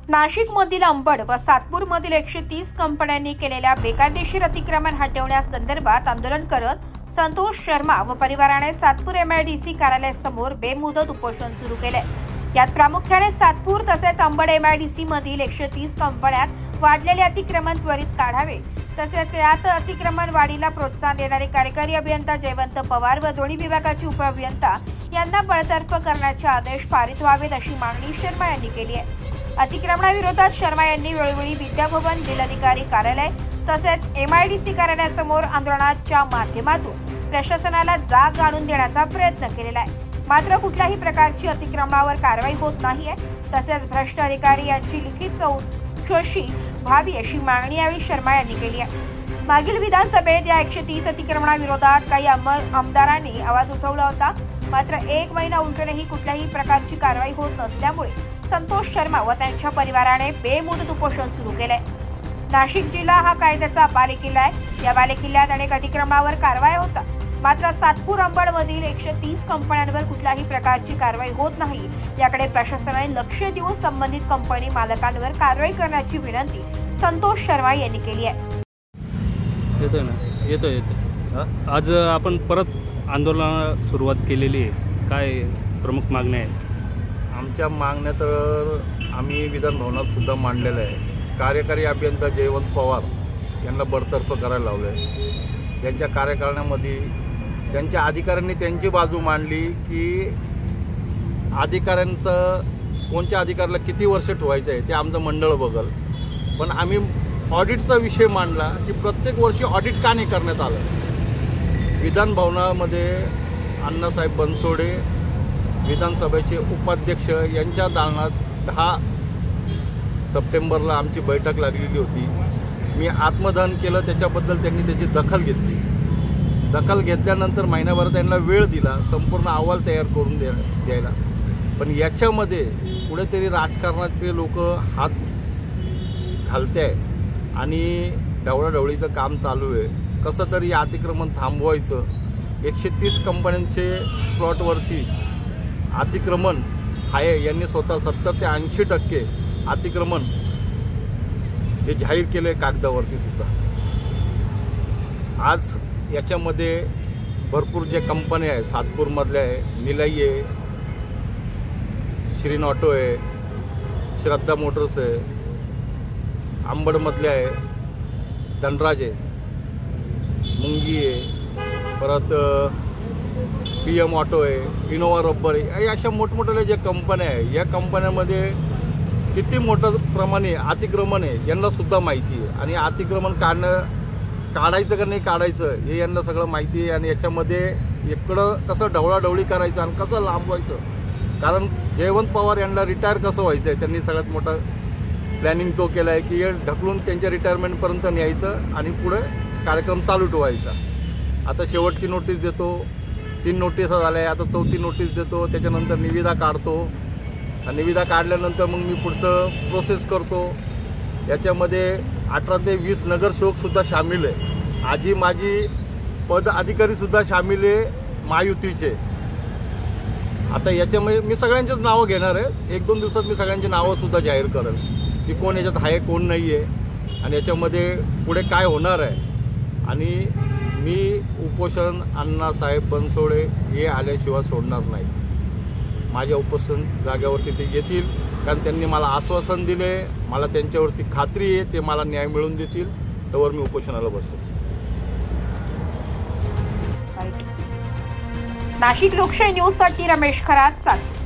नाशिकमधील अंबड व सातपूरमधील 130 कंपन्यांनी केलेल्या बेकायदेशीर अतिक्रमण हटवण्यासंदर्भात आंदोलन करत संतोष शर्मा व परिवाराने सातपूर MIDC कार्यालयासमोर बेमुदत उपोषण सुरू केले। यात प्रामुख्याने सातपूर तसेच अंबड MIDC मधील 130 कंपन्यात वाढलेले अतिक्रमण त्वरित काढावे, तसेच यात अतिक्रमण वाढीला प्रोत्साहन देणारे कार्यकारी अभियंता जयवंत पवार व दोन्ही विभागाचे उपअभियंता यांना बडतर्फ करण्याचे आदेश पारित व्हावेत अशी मागणी शर्मा यांनी केली आहे। अतिक्रमणाविरोधात शर्मा यांनी वेळोवेळी विद्याभवन, जिल्हाधिकारी कार्यालय तसेच MIDC कार्यालयासमोर आंदोलनाच्या माध्यमातून प्रशासनाला जाग आणून देण्याचा प्रयत्न केलेला आहे। मात्र कुठल्याही प्रकारची अतिक्रमणावर कारवाई होत नाहीये, तसेच भ्रष्ट अधिकारी यांची लिखित चौकशी व्हावी अशी मागणी यावेळी शर्मा यांनी केली आहे। मागील विधानसभेत या 130 अतिक्रमणाविरोधात काही आमदारांनी आवाज उठवला होता, मात्र एक महिना उलटूनही कुठल्याही प्रकारची कारवाई होत नसल्यामुळे संतोष शर्मा व त्यांच्या परिवाराने बेमुदत उपोषण सुरू केले। नाशिक जिल्हा हा कायद्याचा बालेकिल्ला आहे। या बालेकिल्ल्यात अनेक अतिक्रमणावर कारवाई होतात, मात्र सातपूर अंबड मधील 130 कंपन्यांवर कुठल्याही प्रकारची कारवाई होत नाही। याकडे प्रशासनाने लक्ष देऊन संबंधित कंपनी मालकांवर कारवाई करण्याची विनंती संतोष शर्मा यांनी केली आहे। येतोय आज आपण परत आंदोलनाला सुरुवात केलेली आहे। काय प्रमुख मागण्या आहेत? आमच्या मागण्या तर आम्ही विधानभवनात सुद्धा मांडलेल्या आहे। कार्यकारी अभियंता जयवंत पवार यांना बडतर्फ करायला लावलं आहे। त्यांच्या कार्यकाळामध्ये त्यांच्या अधिकाऱ्यांनी त्यांची बाजू मांडली की अधिकाऱ्यांचं कोणत्या अधिकाऱ्याला किती वर्ष ठेवायचं आहे ते आमचं मंडळ बघल, पण आम्ही ऑडिटचा विषय मांडला की प्रत्येक वर्षी ऑडिट का नाही करण्यात आलं। विधानभवनामध्ये अण्णासाहेब बनसोडे विधानसभेचे उपाध्यक्ष यांच्या दालनात 10 सप्टेंबरला आमची बैठक लागलेली होती। मी आत्मदहन केलं, त्याच्याबद्दल त्यांनी त्याची दखल घेतली। दखल घेतल्यानंतर महिनाभर त्यांना वेळ दिला संपूर्ण अहवाल तयार करून द्यायला, पण याच्यामध्ये कुठेतरी राजकारणाचे लोक हात घालते आहे आणि ढवळाढवळीचं काम चालू आहे। कसं तरी अतिक्रमण थांबवायचं। 130 कंपन्यांचे प्लॉटवरती अतिक्रमण आहे। यांनी स्वतः 70 ते 80% अतिक्रमण हे जाहीर केले कागदावरती सुद्धा। आज याच्यामध्ये भरपूर जे कंपन्या आहे, सातपूरमधल्या आहे, निलाई आहे, श्रीन ऑटो आहे, श्रद्धा मोटर्स आहे, अंबडमधल्या आहे, धनराज आहे, मुंगी आहे, परत PM ऑटो आहे, इनोवा रब्बर आहे, अशा मोठमोठ्या ज्या कंपन्या आहे, या कंपन्यांमध्ये किती मोठं प्रमाणे अतिक्रमण आहे यांना सुद्धा माहिती आहे आणि अतिक्रमण काढायचं का नाही काढायचं हे यांना सगळं माहिती आहे। आणि याच्यामध्ये इकडं कसं ढवळाढवळी करायचं आणि कसं लांबवायचं, कारण जयवंत पवार यांना रिटायर कसं व्हायचं आहे त्यांनी सगळ्यात मोठा प्लॅनिंग तो केला आहे की हे ढकलून त्यांच्या रिटायरमेंटपर्यंत न्यायचं आणि पुढे कार्यक्रम चालू ठेवायचा। आता शेवटची नोटीस देतो, 3 नोटिसा झाल्या, आता 4थी नोटीस देतो, त्याच्यानंतर निविदा काढतो। निविदा काढल्यानंतर मग मी पुढचं प्रोसेस करतो। याच्यामध्ये 18 ते 20 नगरसेवकसुद्धा सामील आहे। आजी माजी पद अधिकारीसुद्धा सामील आहे महायुतीचे। आता याच्यामध्ये मी सगळ्यांचीच नावं घेणार आहे। 1-2 दिवसात मी सगळ्यांची नावंसुद्धा जाहीर करेल की कोण याच्यात आहे कोण नाही आहे आणि याच्यामध्ये पुढे काय होणार आहे। आणि मी उपोषण अण्णासाहेब बनसोडे हे आल्याशिवाय सोडणार नाही। माझ्या उपोषण जागेवरती ते येतील, कारण त्यांनी मला आश्वासन दिले, मला त्यांच्यावरती खात्री आहे ते मला न्याय मिळवून देतील, त्यावर मी उपोषणाला बसतो। नाशिक लोकशाही न्यूजसाठी रमेश खरात, सातपूर।